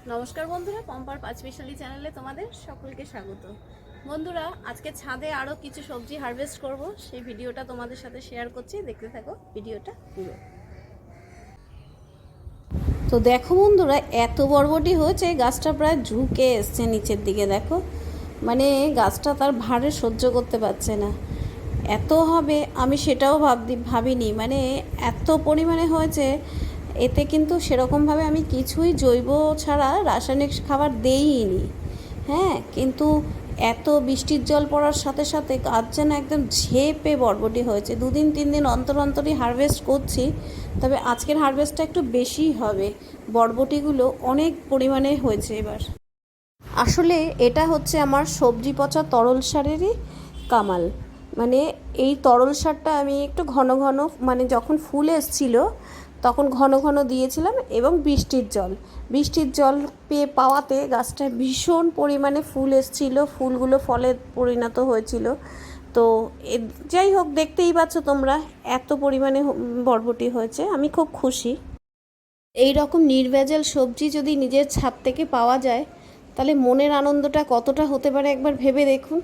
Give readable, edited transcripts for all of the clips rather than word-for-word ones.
নমস্কার বন্ধুরা, পম্পার পাঁচমিশালি চ্যানেলে তোমাদের সকলকে স্বাগত। বন্ধুরা, আজকে ছাদে আরও কিছু সবজি হারভেস্ট করব, সেই ভিডিওটা তোমাদের সাথে শেয়ার করছি। দেখতে থাকো ভিডিওটা পুরো। তো দেখো বন্ধুরা, এত বরবটি হয়েছে, গাছটা প্রায় ঝুঁকে এসছে নিচের দিকে। দেখো, মানে গাছটা তার ভারে সহ্য করতে পারছে না। এত হবে আমি সেটাও ভাবিনি, মানে এত পরিমাণে হয়েছে। এতে কিন্তু সেরকমভাবে আমি কিছুই জৈব ছাড়া রাসায়নিক খাবার দেইনি। হ্যাঁ, কিন্তু এত বৃষ্টির জল পড়ার সাথে সাথে গাছ যেন একদম ঝেপে বরবটি হয়েছে। 2-3 দিন অন্তর অন্তরই হারভেস্ট করছি, তবে আজকের হারভেস্টটা একটু বেশিই হবে। বরবটিগুলো অনেক পরিমাণে হয়েছে এবার। আসলে এটা হচ্ছে আমার সবজি পচা তরল সারেরই কামাল। মানে এই তরল সারটা আমি একটু ঘন ঘন, মানে যখন ফুল এসছিল তখন ঘন ঘন দিয়েছিলাম, এবং বৃষ্টির জল পাওয়াতে গাছটা ভীষণ পরিমাণে ফুল এসছিল, ফুলগুলো ফলে পরিণত হয়েছিল। তো যাই হোক, দেখতেই পাচ্ছ তোমরা এত পরিমাণে বরবটি হয়েছে, আমি খুব খুশি। এই রকম নির্ভেজাল সবজি যদি নিজের ছাদ থেকে পাওয়া যায়, তাহলে মনের আনন্দটা কতটা হতে পারে একবার ভেবে দেখুন।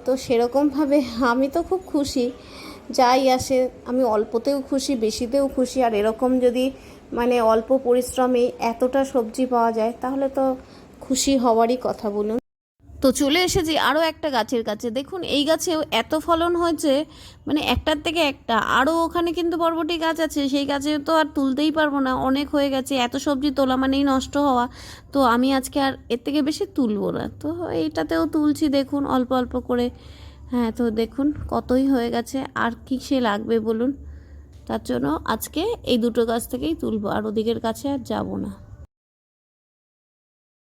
তো সেরকমভাবে আমি তো খুব খুশি। যাই আসে, আমি অল্পতেও খুশি, বেশিতেও খুশি। আর এরকম যদি মানে অল্প পরিশ্রমে এতটা সবজি পাওয়া যায়, তাহলে তো খুশি হওয়ারই কথা, বলুন। তো চলে এসেছি আরও একটা গাছের কাছে। দেখুন, এই গাছেও এত ফলন হয়েছে, মানে একটার থেকে একটা। আরও ওখানে কিন্তু বরবটি গাছ আছে, সেই গাছে তো আর তুলতেই পারবো না, অনেক হয়ে গেছে। এত সবজি তোলা মানেই নষ্ট হওয়া। তো আমি আজকে আর এর থেকে বেশি তুলবো না। তো এইটাতেও তুলছি, দেখুন অল্প অল্প করে। হ্যাঁ, তো দেখুন কতই হয়ে গেছে, আর কি সে লাগবে বলুন। তার জন্য আজকে এই দুটো গাছ থেকেই তুলবো, আর ওদিকের কাছে আর যাব না।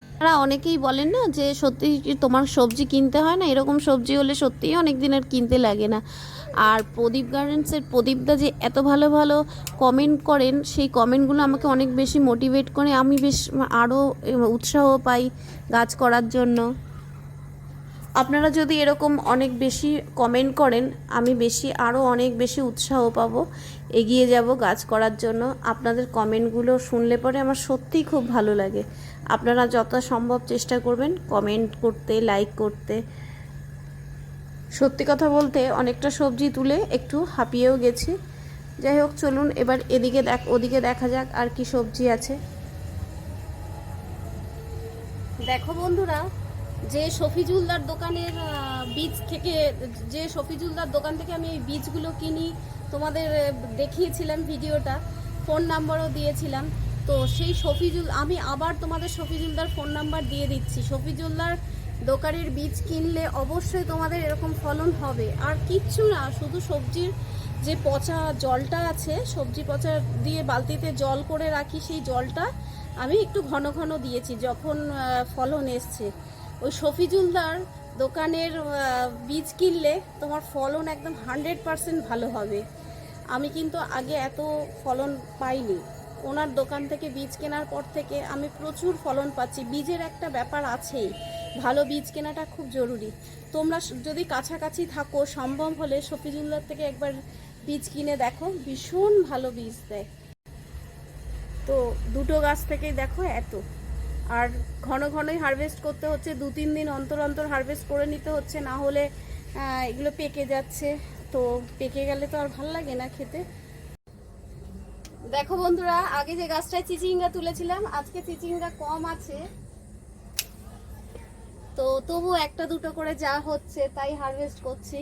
তারা অনেকেই বলেন না যে সত্যি তোমার সবজি কিনতে হয় না, এরকম সবজি হলে সত্যিই অনেক দিন আর কিনতে লাগে না। আর প্রদীপ গার্ডেন্সের প্রদীপদা যে এত ভালো ভালো কমেন্ট করেন, সেই কমেন্টগুলো আমাকে অনেক বেশি মোটিভেট করে, আমি বেশ আরও উৎসাহ পাই গাছ করার জন্য। আপনারা যদি এরকম অনেক বেশি কমেন্ট করেন, আমি আরও অনেক বেশি উৎসাহ পাবো, এগিয়ে যাব গাছ করার জন্য। আপনাদের কমেন্টগুলো শুনলে পরে আমার সত্যিই খুব ভালো লাগে। আপনারা যত সম্ভব চেষ্টা করবেন কমেন্ট করতে, লাইক করতে। সত্যি কথা বলতে অনেকটা সবজি তুলে একটু হাঁপিয়েও গেছি। যাই হোক, চলুন এবার ওদিকে দেখা যাক আর কি সবজি আছে। দেখো বন্ধুরা, যে শফিজুলদার দোকানের শফিজুলদার দোকান থেকে আমি এই বীজগুলো কিনি, তোমাদের দেখিয়েছিলাম ভিডিওটা, ফোন নাম্বারও দিয়েছিলাম। তো সেই আমি আবার তোমাদের শফিজুলদার ফোন নাম্বার দিয়ে দিচ্ছি। শফিজুলদার দোকানের বীজ কিনলে অবশ্যই তোমাদের এরকম ফলন হবে। আর কিচ্ছু না, শুধু সবজির যে পচা জলটা আছে, সবজি পচা দিয়ে বালতিতে জল করে রাখি, সেই জলটা আমি একটু ঘন ঘন দিয়েছি যখন ফলন এসছে। ওই শফিজুলদার দোকানের বীজ কিনলে তোমার ফলন একদম 100% ভালো হবে। আমি কিন্তু আগে এত ফলন পাইনি। ওনার দোকান থেকে বীজ কেনার পর থেকে আমি প্রচুর ফলন পাচ্ছি। বীজের একটা ব্যাপার আছেই, ভালো বীজ কেনাটা খুব জরুরি। তোমরা যদি কাছাকাছি থাকো, সম্ভব হলে শফিজুলদার থেকে একবার বীজ কিনে দেখো, ভীষণ ভালো বীজ দেয়। তো দুটো গাছ থেকেই দেখো এত। আর ঘন ঘনই হারভেস্ট করতে হচ্ছে, 2-3 দিন অন্তর অন্তর হারভেস্ট করে নিতে হচ্ছে, না হলে এগুলো পেকে যাচ্ছে। তো পেকে গেলে তো আর ভালো লাগে না খেতে। দেখো বন্ধুরা, আগে যে গাছটায় চিচিঙ্গা তুলেছিলাম, আজকে চিচিঙ্গা কম আছে। তো তবু একটা দুটো করে যা হচ্ছে তাই হারভেস্ট করছি।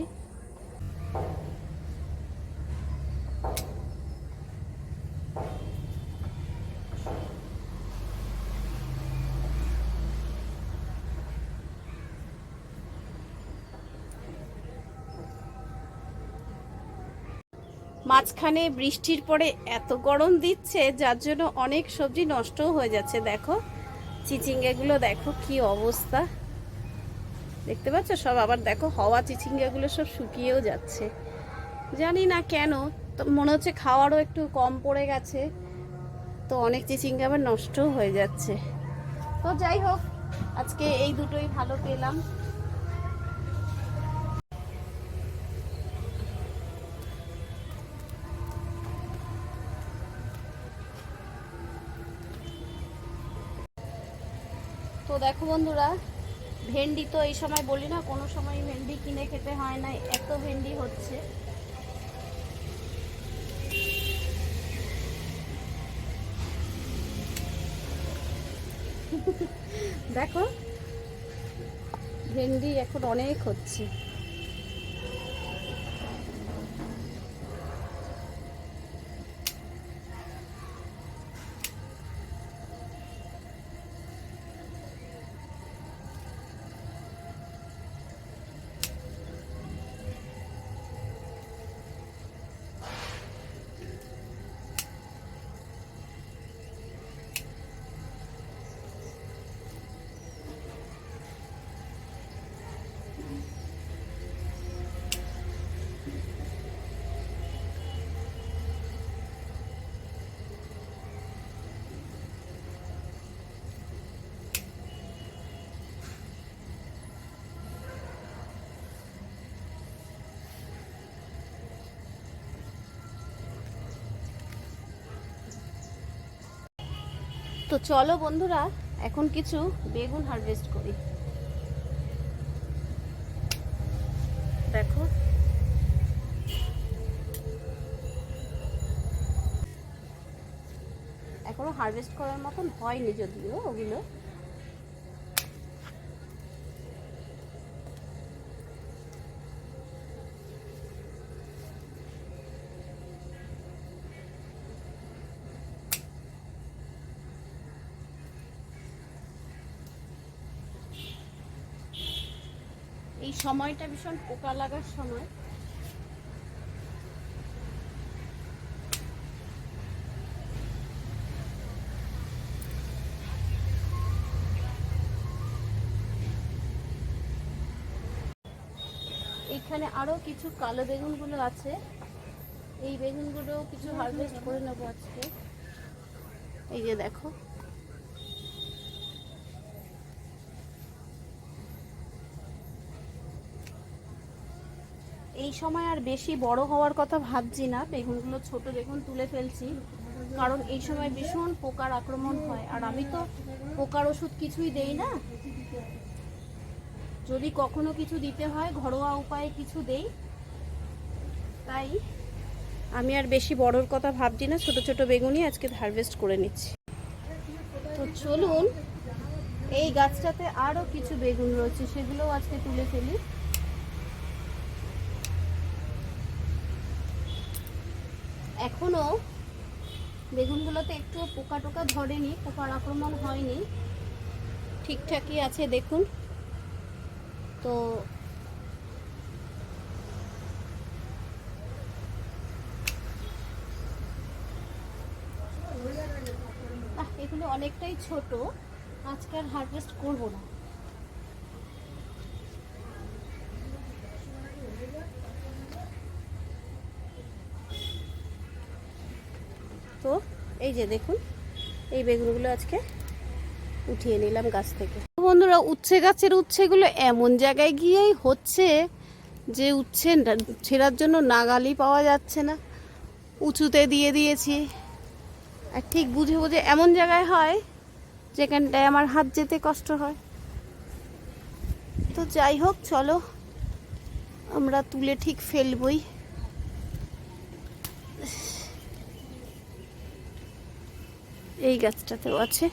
মাঝখানে বৃষ্টির পরে এত গরম দিচ্ছে, যার জন্য অনেক সবজি নষ্টও হয়ে যাচ্ছে। দেখো চিচিঙ্গাগুলো, দেখো কি অবস্থা, দেখতে পাচ্ছ সব। আবার দেখো হওয়া চিচিঙ্গাগুলো সব শুকিয়েও যাচ্ছে, জানি না কেন। তো মনে হচ্ছে খাওয়ারও একটু কম পড়ে গেছে, তো অনেক চিচিঙ্গা আবার নষ্টও হয়ে যাচ্ছে। তো যাই হোক, আজকে এই দুটোই ভালো পেলাম। তো দেখো বন্ধুরা, ভেন্ডি তো এই সময় বলি না, কোনো সময় ভেন্ডি কিনে খেতে হয় না, এত ভেন্ডি হচ্ছে। দেখো ভেন্ডি এখন অনেক হচ্ছে। তো চলো বন্ধুরা, এখন কিছু বেগুন হারভেস্ট করি। দেখো এখনো হারভেস্ট করার মতন হয়নি যদিও ওগুলো। এই সময়টা ভীষণ পোকা লাগার সময়। এখানে আরো কিছু কালো বেগুনগুলো আছে, এই বেগুনগুলো কিছু হারভেস্ট করে নেবো আজকে। এই যে দেখো, এই সময় আর বেশি বড় হওয়ার কথা ভাবছি না, বেগুনগুলো ছোট বেগুন তুলে ফেলছি, কারণ এই সময় ভীষণ পোকার আক্রমণ হয়। আর আমি তো পোকার ওষুধ কিছুই দেই না, যদি কখনো কিছু দিতে হয় ঘরোয়া উপায়ে কিছু দেই, তাই আমি আর বেশি বড়র কথা ভাবছি না, ছোট ছোট বেগুনই আজকে হারভেস্ট করে নিচ্ছি। তো চলুন, এই গাছটাতে আরও কিছু বেগুন রয়েছে, সেগুলোও আজকে তুলে ফেলি। এখনো বেগুনগুলোতে একটু পোকা টোকা ধরেনি, পোকার আক্রমণ হয়নি, ঠিকঠাকই আছে দেখুন। তো এগুলো অনেকটাই ছোট, আজকে আর হারভেস্ট করব না। তো এই যে দেখুন, এই বেগুনগুলো আজকে উঠিয়ে নিলাম গাছ থেকে। বন্ধুরা, উচ্ছে গাছের উচ্ছেগুলো এমন জায়গায় গিয়েই হচ্ছে যে উচ্ছে ছেঁড়ার জন্য নাগালই পাওয়া যাচ্ছে না, উঁচুতে দিয়ে দিয়েছি। আর ঠিক বুঝে বুঝে এমন জায়গায় হয় যেখানটায় আমার হাত যেতে কষ্ট হয়। তো যাই হোক, চলো আমরা তুলে ঠিক ফেলবই। এই গাছটাতেও আছে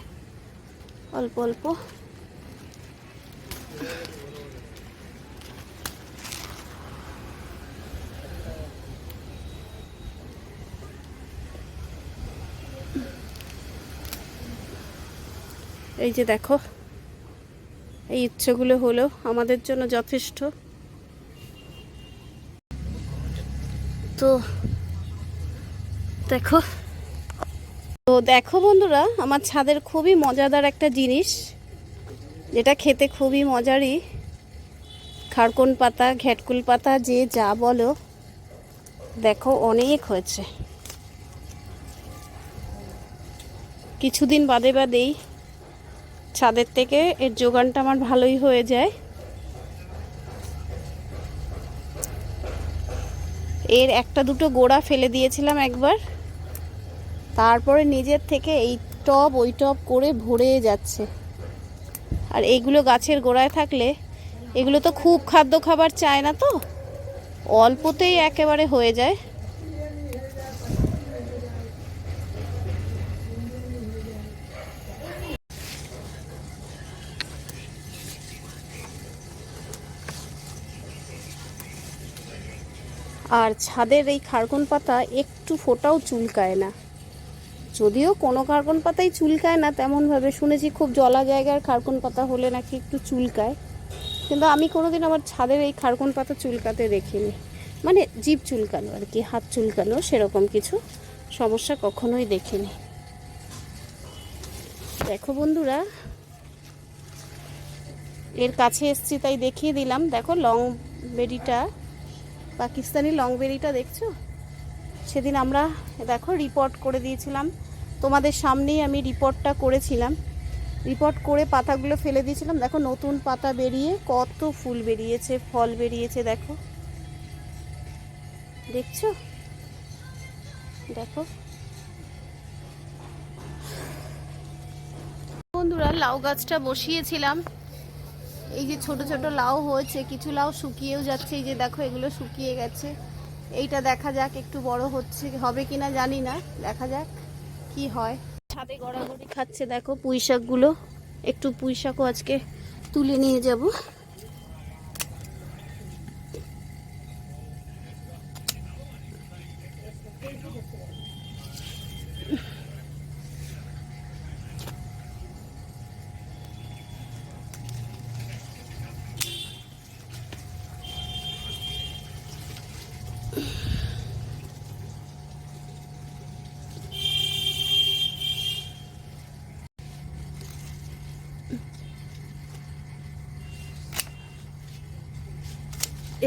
অল্প অল্প। এই যে দেখো, এই ইচ্ছেগুলো হলো আমাদের জন্য যথেষ্ট। তো দেখো, বন্ধুরা, আমার ছাদের খুবই মজাদার একটা জিনিস, যেটা খেতে খুবই মজারই, খারকন পাতা, ঘ্যাটকুল পাতা, যে যা বলো, দেখো অনেক হয়েছে। কিছুদিন বাদে বাদেই ছাদের থেকে এর যোগানটা আমার ভালোই হয়ে যায়। এর একটা দুটো গোড়া ফেলে দিয়েছিলাম একবার, তারপরে নিজের থেকে এই টব ওই টব করে ভরে যাচ্ছে। আর এইগুলো গাছের গোড়ায় থাকলে এগুলো তো খুব খাদ্য খাবার চায় না, তো অল্পতেই একেবারে হয়ে যায়। আর ছাদের এই খারকুন পাতা একটু ফোঁটাও চুলকায় না, যদিও কোনো খারকুন পাতাই চুলকায় না তেমনভাবে, শুনেছি খুব জলা জায়গার খারকুন পাতা হলে নাকি একটু চুলকায়, কিন্তু আমি কোনোদিন আমার ছাদের এই খারকুন পাতা চুলকাতে দেখিনি। মানে জিভ চুলকানো আর কি, হাত চুলকানো সেরকম কিছু সমস্যা কখনোই দেখিনি। দেখো বন্ধুরা, এর কাছে এসছি তাই দেখিয়ে দিলাম। দেখো লং বেরিটা, পাকিস্তানি লং বেরিটা দেখছো? সেদিন আমরা দেখো রিপোর্ট করে দিয়েছিলাম, তোমাদের সামনেই আমি রিপোর্টটা করেছিলাম। রিপোর্ট করে পাতাগুলো ফেলে দিয়েছিলাম, দেখো নতুন পাতা বেরিয়ে কত ফুল বেরিয়েছে, ফল বেরিয়েছে। দেখো, দেখছো? দেখো বন্ধুরা, লাউ গাছটা বসিয়েছিলাম, এই যে ছোট ছোট লাউ হয়েছে, কিছু লাউ শুকিয়েও যাচ্ছে, এই যে দেখো এগুলো শুকিয়ে গেছে। এইটা দেখা যাক একটু বড় হচ্ছে, হবে কিনা জানি না, দেখা যাক কি হয়। ছাদে গড়াগড়ি খাচ্ছে দেখো পুঁই শাকগুলো, একটু পুঁই শাকও আজকে তুলে নিয়ে যাব।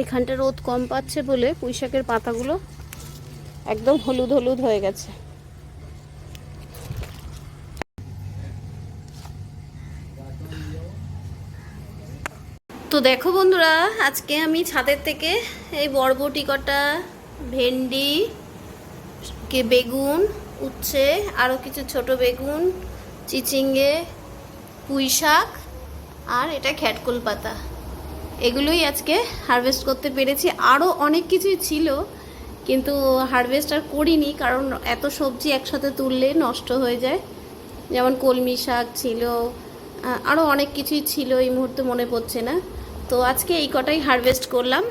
এখানটা রোদ কম পাচ্ছে বলে পুঁই শাকের পাতাগুলো একদম হলুদ হলুদ হয়ে গেছে। তো দেখো বন্ধুরা, আজকে আমি ছাদের থেকে এই বরবটি কটা, ভেন্ডি, বেগুন, উচ্ছে, আরও কিছু ছোট বেগুন, চিচিঙ্গে, পুঁই শাক আর এটা খ্যাটকুল পাতা, এগুলোই আজকে হারভেস্ট করতে পেরেছি। আরও অনেক কিছুই ছিল কিন্তু হারভেস্ট আর করিনি, কারণ এত সবজি একসাথে তুললে নষ্ট হয়ে যায়। যেমন কলমি শাক ছিল, আরও অনেক কিছুই ছিল, এই মুহূর্তে মনে পড়ছে না। তো আজকে এই কটাই হারভেস্ট করলাম।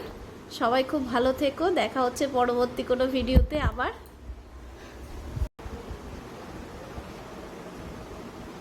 সবাই খুব ভালো থেকো, দেখা হচ্ছে পরবর্তী কোনো ভিডিওতে আবার।